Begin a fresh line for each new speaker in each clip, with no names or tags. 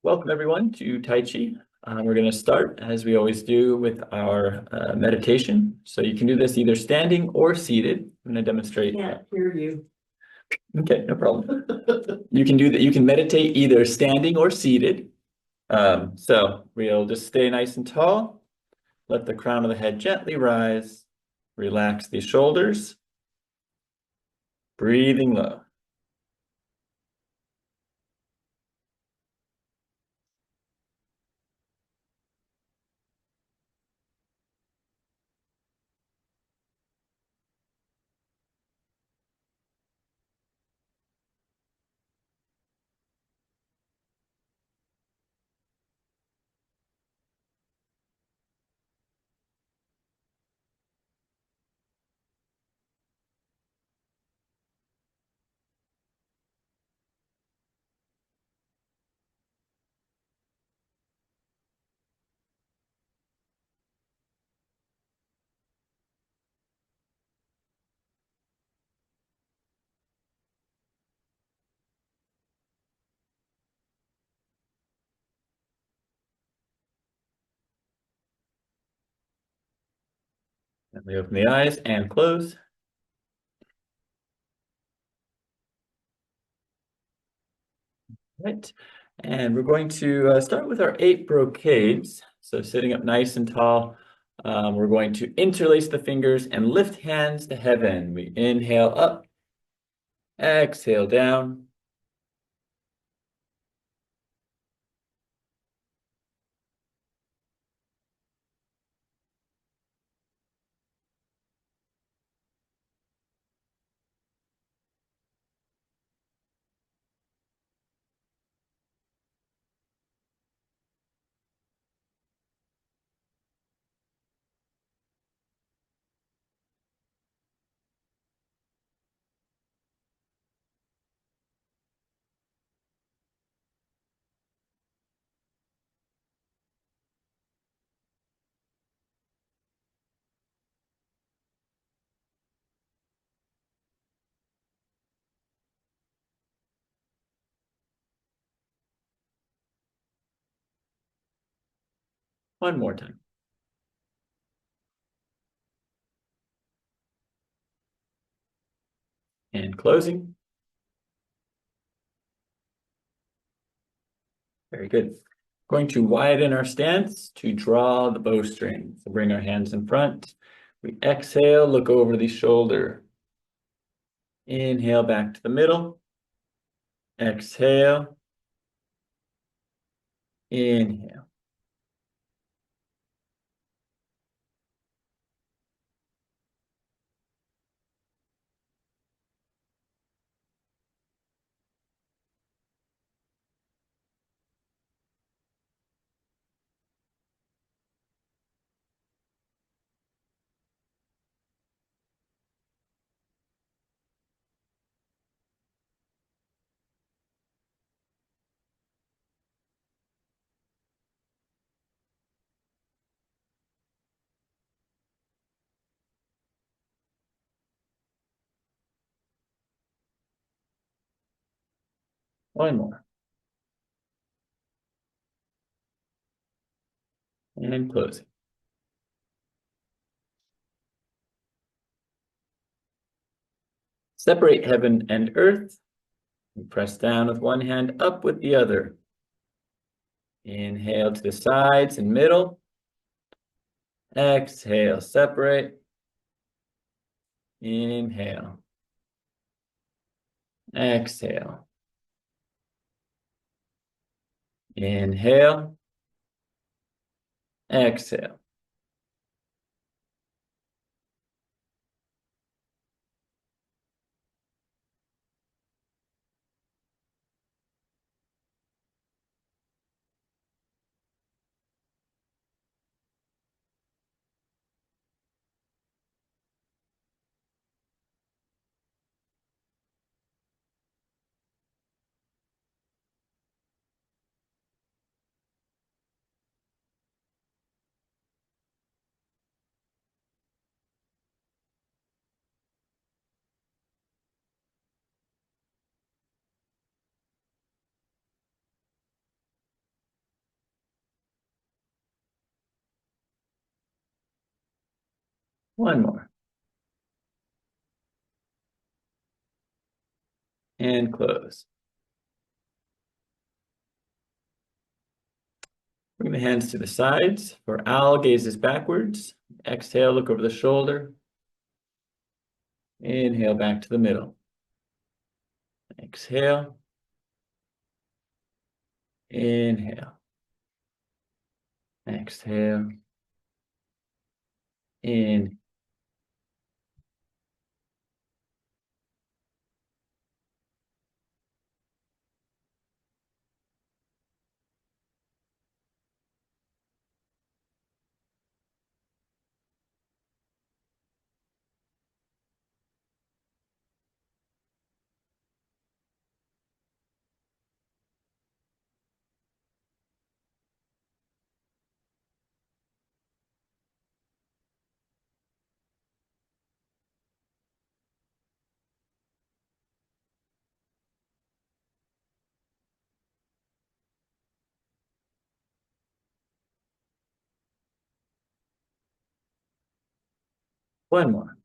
Welcome everyone to Tai Chi. We're going to start as we always do with our meditation. So you can do this either standing or seated. I'm going to demonstrate.
Can't hear you.
Okay, no problem. You can do that. You can meditate either standing or seated. So we'll just stay nice and tall. Let the crown of the head gently rise. Relax the shoulders. Breathing low. And we open the eyes and close. Right. And we're going to start with our 8 brocades. So sitting up nice and tall, we're going to interlace the fingers and lift hands to heaven. We inhale up, exhale down. One more time. And closing. Very good. Going to widen our stance to draw the bowstring. So bring our hands in front. We exhale, look over the shoulder. Inhale back to the middle. Exhale. Inhale. One more. And closing. Separate heaven and earth. And press down with one hand, up with the other. Inhale to the sides and middle. Exhale, separate. Inhale. Exhale. Inhale. Exhale. One more. And close. Bring the hands to the sides. For owl, gazes backwards. Exhale, look over the shoulder. Inhale back to the middle. Exhale. Inhale. Exhale. In. One more.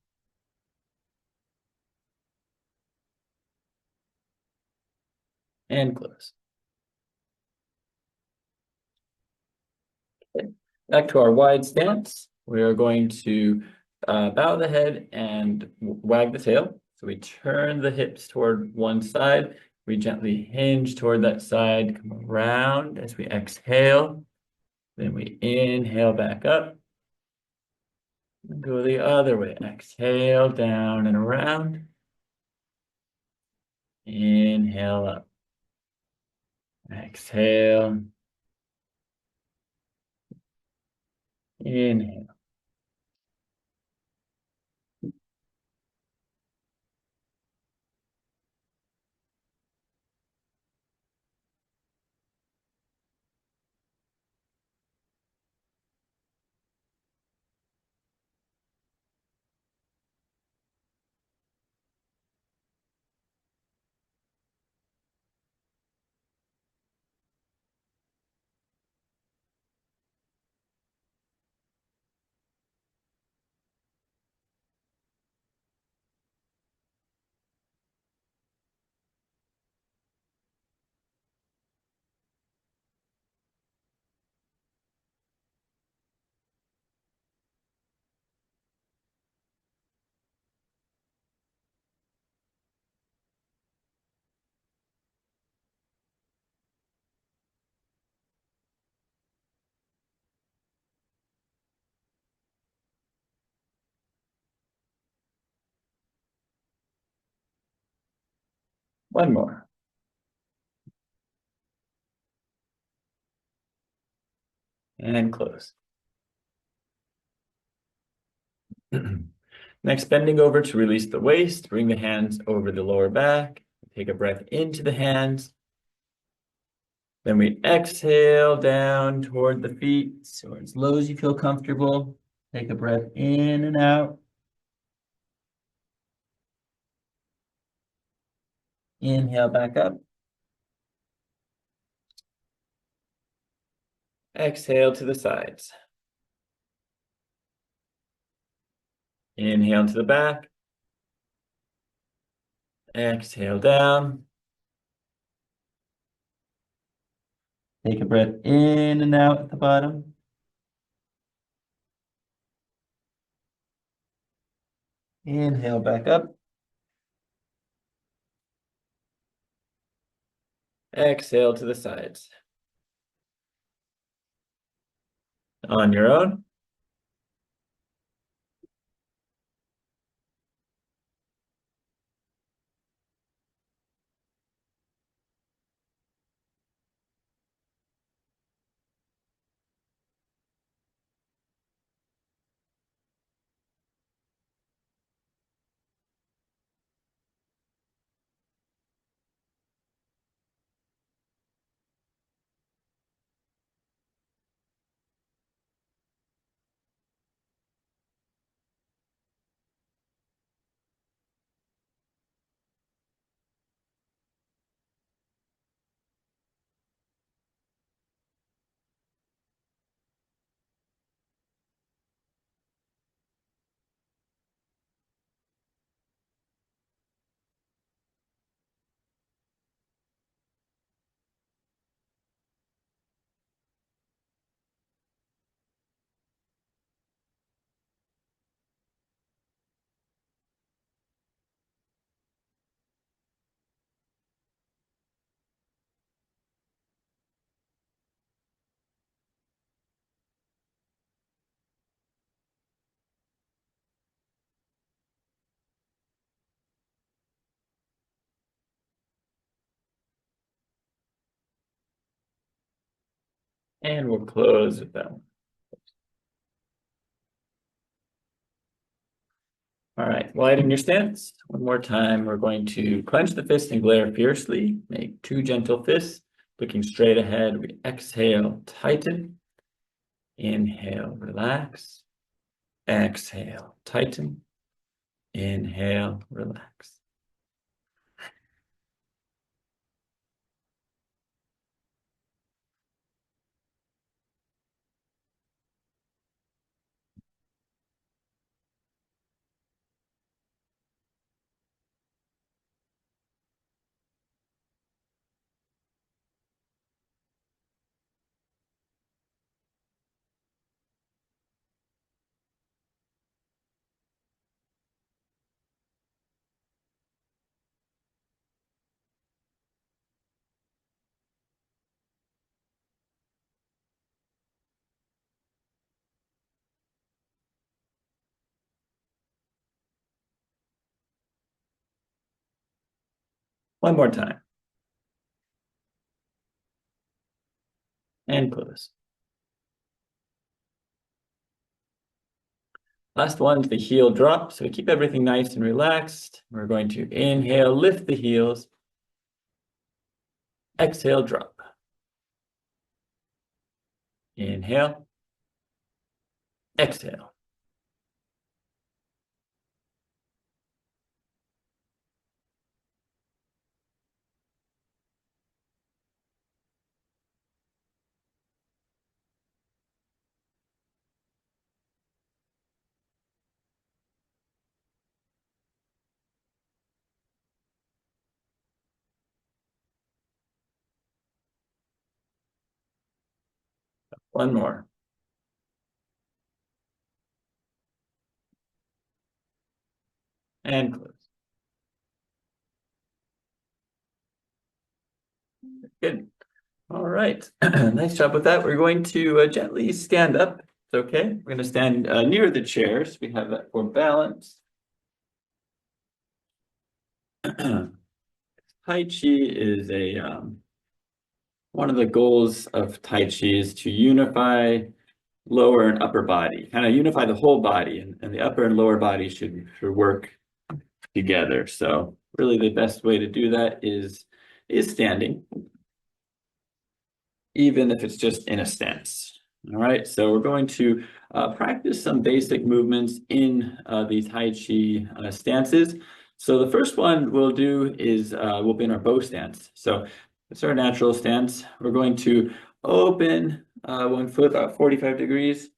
And close. Okay. Back to our wide stance. We are going to bow the head and wag the tail. So we turn the hips toward one side. We gently hinge toward that side, come around as we exhale. Then we inhale back up. And go the other way. Exhale down and around. Inhale up. Exhale. Inhale. One more. And close. Next, bending over to release the waist, bring the hands over the lower back. Take a breath into the hands. Then we exhale down toward the feet, or as low as you feel comfortable. Take a breath in and out. Inhale back up. Exhale to the sides. Inhale to the back. Exhale down. Take a breath in and out at the bottom. Inhale back up. Exhale to the sides. On your own. And we'll close with that one. All right, widen your stance. One more time, we're going to clench the fist and glare fiercely. Make two gentle fists, looking straight ahead. We exhale, tighten. Inhale, relax. Exhale, tighten. Inhale, relax. One more time. And close. Last one's the heel drop. So we keep everything nice and relaxed. We're going to inhale, lift the heels. Exhale, drop. Inhale. Exhale. One more. And close. Good. All right. Nice job with that. We're going to gently stand up. It's okay. We're going to stand near the chairs. We have that for balance. Tai Chi is one of the goals of Tai Chi is to unify lower and upper body, kind of unify the whole body, and the upper and lower body should work together. So really the best way to do that is standing, even if it's just in a stance. All right, so we're going to practice some basic movements in these Tai Chi stances. So the first one we'll do is we'll be in our bow stance. So it's our natural stance. We're going to open one foot about 45 degrees,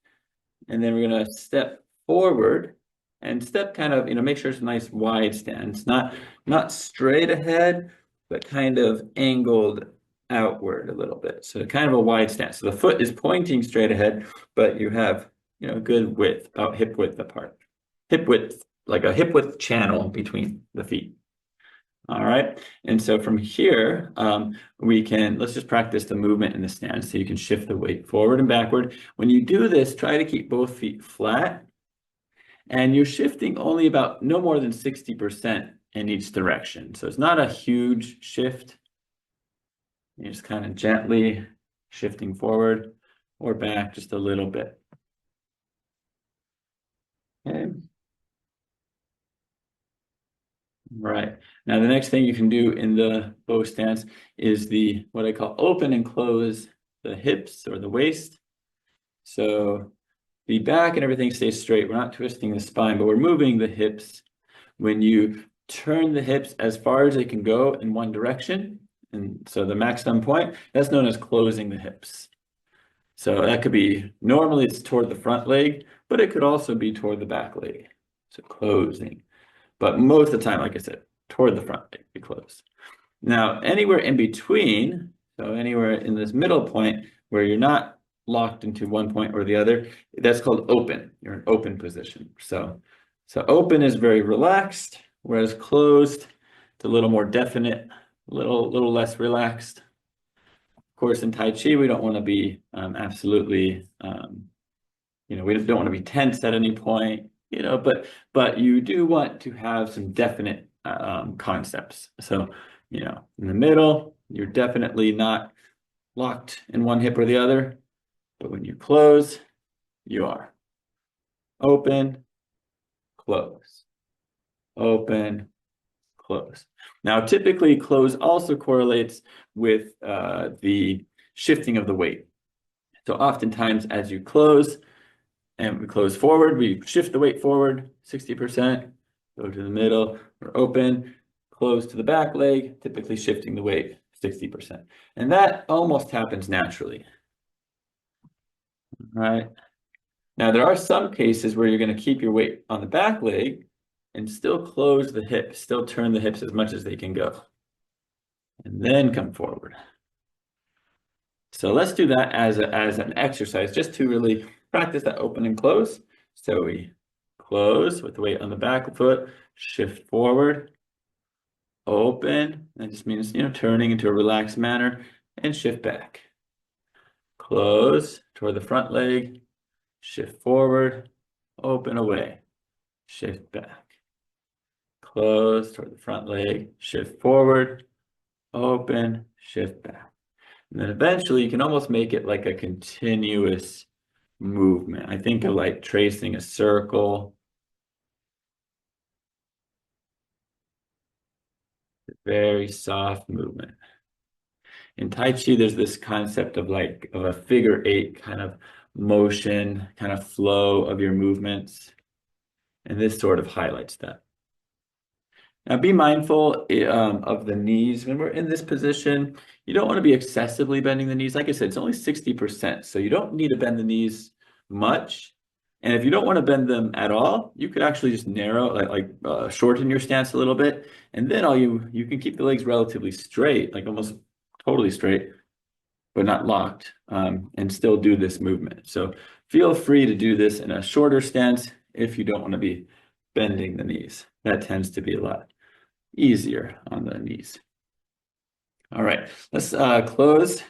and then we're going to step forward and step kind of, make sure it's a nice wide stance, not straight ahead, but kind of angled outward a little bit. So kind of a wide stance. So the foot is pointing straight ahead, but you have, good width, about hip width apart. Hip width, like a hip width channel between the feet. All right. And so from here, let's just practice the movement in the stance so you can shift the weight forward and backward. When you do this, try to keep both feet flat. And you're shifting only about no more than 60% in each direction. So it's not a huge shift. You're just kind of gently shifting forward or back just a little bit. Okay. Right. Now the next thing you can do in the bow stance is what I call open and close the hips or the waist. So the back and everything stays straight. We're not twisting the spine, but we're moving the hips. When you turn the hips as far as they can go in one direction, and so the maximum point, that's known as closing the hips. So that could be, normally it's toward the front leg, but it could also be toward the back leg. So closing. But most of the time, like I said, toward the front leg, we close. Now, anywhere in between, so anywhere in this middle point where you're not locked into one point or the other, that's called open. You're in open position. So open is very relaxed, whereas closed, it's a little more definite, a little less relaxed. Of course, in Tai Chi, we don't want to be absolutely, we don't want to be tense at any point, but you do want to have some definite concepts. So, in the middle, you're definitely not locked in one hip or the other. but when you close, you are. Open, close, open, close. Now, typically close also correlates with the shifting of the weight. So oftentimes as you close and we close forward, we shift the weight forward 60%, go to the middle, or open, close to the back leg, typically shifting the weight 60%. And that almost happens naturally. All right. Now there are some cases where you're going to keep your weight on the back leg and still close the hips, still turn the hips as much as they can go. And then come forward. So let's do that as an exercise, just to really practice that open and close. So we close with the weight on the back foot, shift forward, open. That just means, turning into a relaxed manner, and shift back. Close toward the front leg, shift forward, open away, shift back. Close toward the front leg, shift forward, open, shift back. And then eventually you can almost make it like a continuous movement. I think of like tracing a circle. Very soft movement. In Tai Chi, there's this concept of a figure eight kind of motion, kind of flow of your movements. And this sort of highlights that. Now be mindful of the knees. When we're in this position, you don't want to be excessively bending the knees. Like I said, it's only 60%, so you don't need to bend the knees much. And if you don't want to bend them at all, you could actually just narrow, shorten your stance a little bit. And then you can keep the legs relatively straight, like almost totally straight, but not locked, and still do this movement. So feel free to do this in a shorter stance if you don't want to be bending the knees. That tends to be a lot easier on the knees. All right, let's close,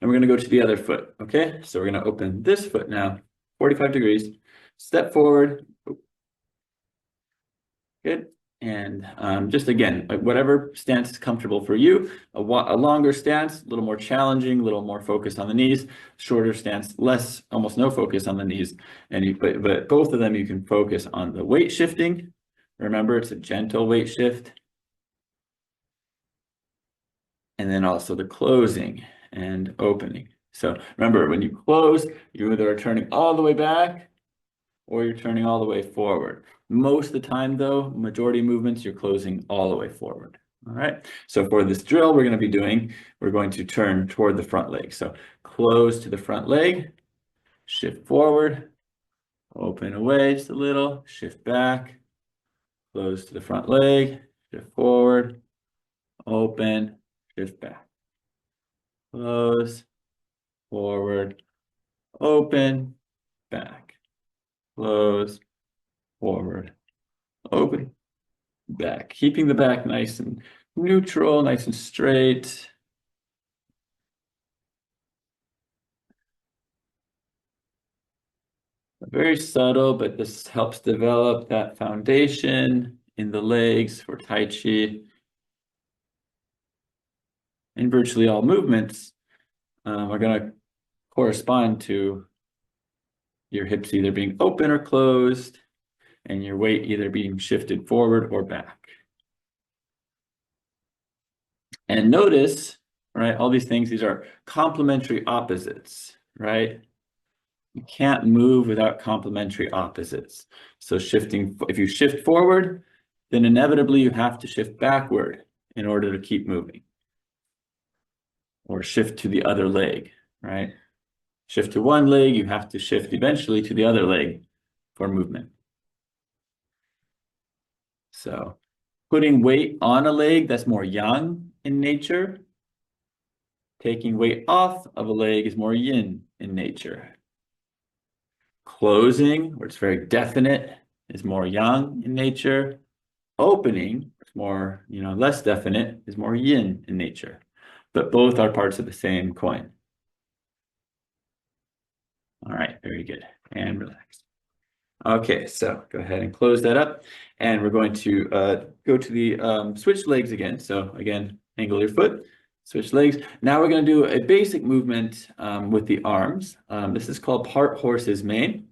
and we're going to go to the other foot. Okay, so we're going to open this foot now, 45 degrees, step forward. Good. And just again, whatever stance is comfortable for you. A longer stance, a little more challenging, a little more focused on the knees. Shorter stance, almost no focus on the knees. But both of them you can focus on the weight shifting. Remember, it's a gentle weight shift. And then also the closing and opening. So remember, when you close, you either are turning all the way back or you're turning all the way forward. Most of the time though, majority of movements, you're closing all the way forward. All right, so for this drill we're going to turn toward the front leg. So close to the front leg, shift forward, open away just a little, shift back, close to the front leg, shift forward, open, shift back, close, forward, open, back, close, forward, open, back. Keeping the back nice and neutral, nice and straight. Very subtle, but this helps develop that foundation in the legs for Tai Chi. And virtually all movements are going to correspond to your hips either being open or closed, and your weight either being shifted forward or back. And notice, right, all these things, these are complementary opposites, right? You can't move without complementary opposites. So if you shift forward, then inevitably you have to shift backward in order to keep moving. Or shift to the other leg, right? Shift to one leg, you have to shift eventually to the other leg for movement. So putting weight on a leg that's more yang in nature. Taking weight off of a leg is more yin in nature. Closing, where it's very definite, is more yang in nature. Opening, it's more, less definite, is more yin in nature. But both are parts of the same coin. All right, very good. And relax. Okay, so go ahead and close that up. And we're going to go to the switch legs again. So again, angle your foot, switch legs. Now we're going to do a basic movement with the arms. This is called part horse's mane.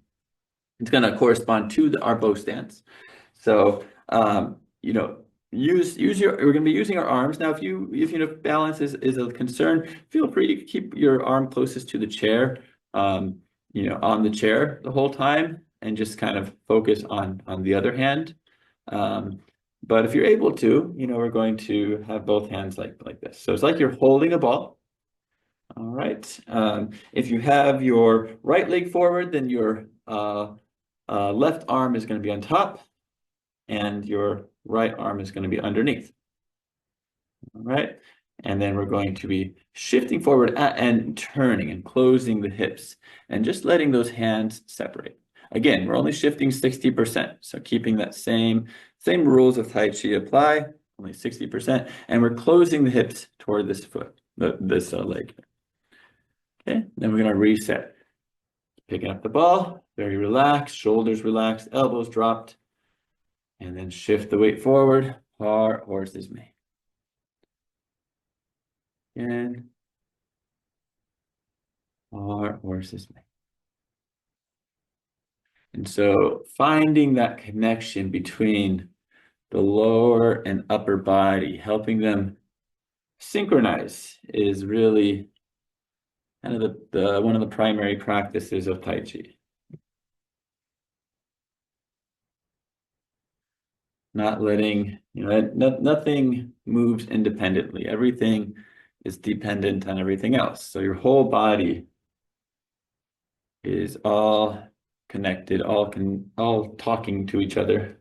It's going to correspond to our bow stance. So, you know, we're going to be using our arms. Now, if you know balance is a concern, feel free to keep your arm closest to the chair, you know, on the chair the whole time, and just kind of focus on the other hand. But if you're able to, you know, we're going to have both hands like this. So it's like you're holding a ball. All right. If you have your right leg forward, then your left arm is going to be on top, and your right arm is going to be underneath. All right. And then we're going to be shifting forward and turning and closing the hips and just letting those hands separate. Again, we're only shifting 60%. So keeping that same rules of Tai Chi apply, only 60%. And we're closing the hips toward this foot, this leg. Okay, then we're going to reset. Picking up the ball, very relaxed, shoulders relaxed, elbows dropped. And then shift the weight forward, part horse's mane. And part horse's mane. And so finding that connection between the lower and upper body, helping them synchronize, is really kind of one of the primary practices of Tai Chi. Not letting, you know, nothing moves independently. Everything is dependent on everything else. So your whole body is all connected, all talking to each other.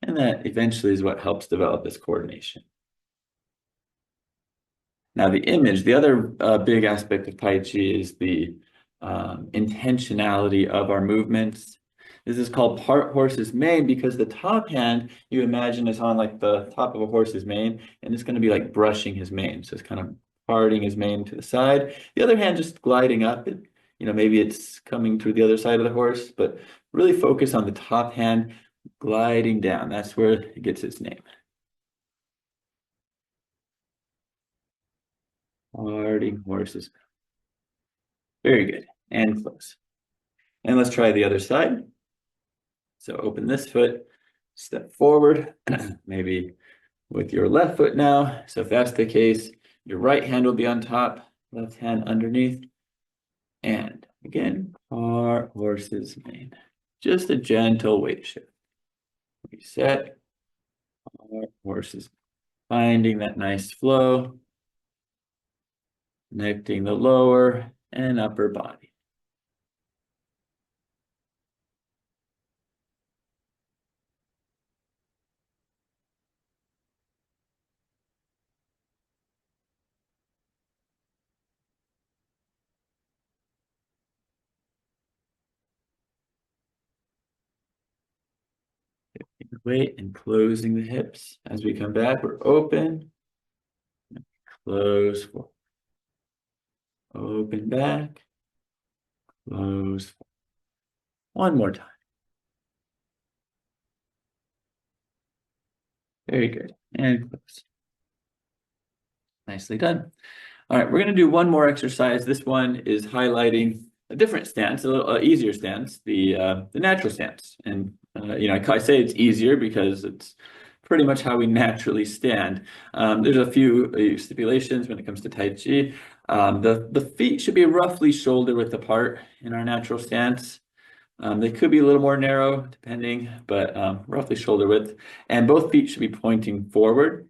And that eventually is what helps develop this coordination. Now the image, the other big aspect of Tai Chi is the intentionality of our movements. This is called part horse's mane because the top hand, you imagine, is on like the top of a horse's mane, and it's going to be like brushing his mane. So it's kind of parting his mane to the side. The other hand just gliding up. You know, maybe it's coming through the other side of the horse, but really focus on the top hand gliding down. That's where it gets its name. Parting horse's mane. Very good. And close. And let's try the other side. So open this foot, step forward, maybe with your left foot now. So if that's the case, your right hand will be on top, left hand underneath. And again, part horse's mane. Just a gentle weight shift. Reset, part horse's mane. Finding that nice flow, connecting the lower and upper body. Weight and closing the hips. As we come back, we're open, close, open back, close. One more time. Very good. And close. Nicely done. All right, we're going to do one more exercise. This one is highlighting a different stance, a little easier stance, the natural stance. And you know, I say it's easier because it's pretty much how we naturally stand. There's a few stipulations when it comes to Tai Chi. The feet should be roughly shoulder width apart in our natural stance. They could be a little more narrow depending, but roughly shoulder width. And both feet should be pointing forward.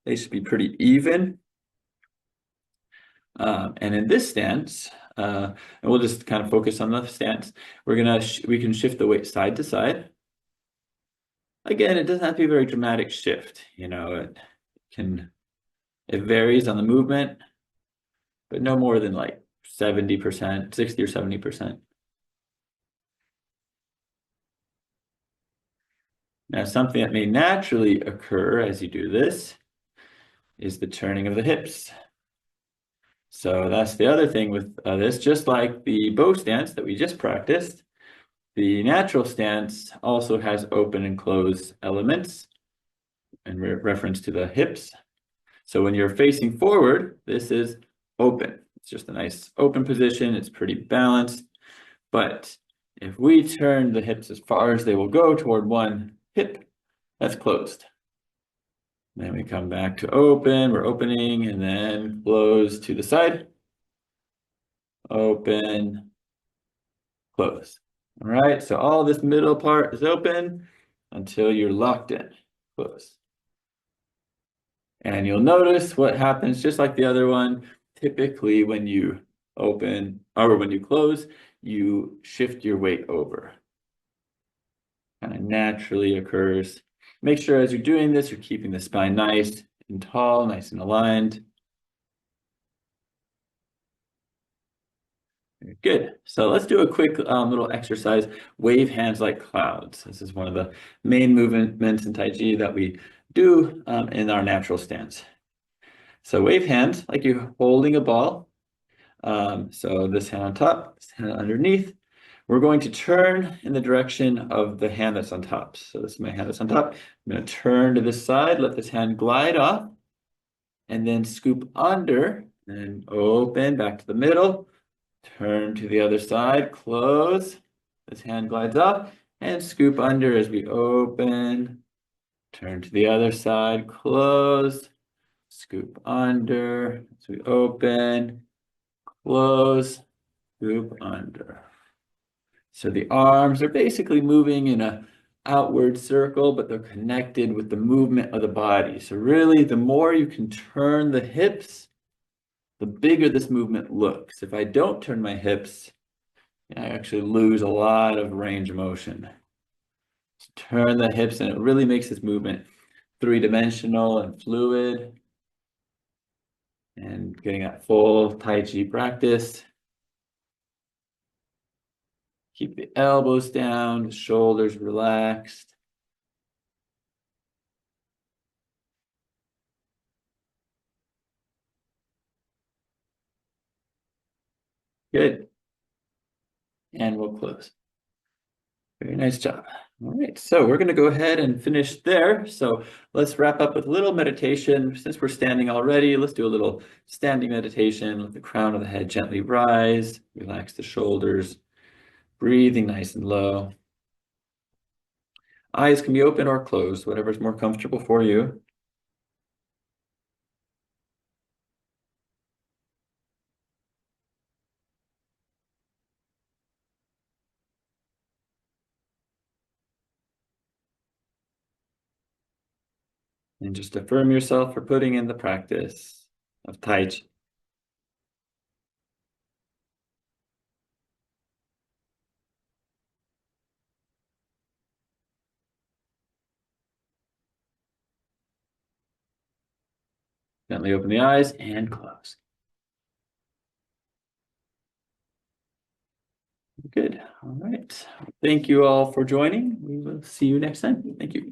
They should be pretty even. And in this stance, and we'll just kind of focus on the stance, we can shift the weight side to side. Again, it doesn't have to be a very dramatic shift. You know, it varies on the movement, but no more than like 70%, 60 or 70%. Now, something that may naturally occur as you do this is the turning of the hips. So that's the other thing with this, just like the bow stance that we just practiced, the natural stance also has open and closed elements. in reference to the hips. So when you're facing forward, this is open. It's just a nice open position. It's pretty balanced. But if we turn the hips as far as they will go toward one hip, that's closed. Then we come back to open, we're opening, and then close to the side. Open, close. All right, so all this middle part is open until you're locked in, close. And you'll notice what happens just like the other one. Typically when you open or when you close, you shift your weight over. Kind of naturally occurs. Make sure as you're doing this, you're keeping the spine nice and tall, nice and aligned. Very good. So let's do a quick little exercise, wave hands like clouds. This is one of the main movements in Tai Chi that we do in our natural stance. So wave hands like you're holding a ball. So this hand on top, this hand underneath. We're going to turn in the direction of the hand that's on top. So this is my hand that's on top. I'm going to turn to this side, let this hand glide off, and then scoop under and open back to the middle. Turn to the other side, close. This hand glides off and scoop under as we open. Turn to the other side, close. Scoop under as we open, close, scoop under. So the arms are basically moving in an outward circle, but they're connected with the movement of the body. So really, the more you can turn the hips, the bigger this movement looks. If I don't turn my hips, I actually lose a lot of range of motion. So turn the hips and it really makes this movement three-dimensional and fluid. And getting that full Tai Chi practice. Keep the elbows down, the shoulders relaxed. Good. And we'll close. Very nice job. All right, so we're going to go ahead and finish there. So let's wrap up with a little meditation. Since we're standing already, let's do a little standing meditation. Let the crown of the head gently rise. Relax the shoulders. Breathing nice and low. Eyes can be open or closed, whatever's more comfortable for you. And just affirm yourself for putting in the practice of Tai Chi. Gently open the eyes and close. Good. All right. Thank you all for joining. We will see you next time. Thank you.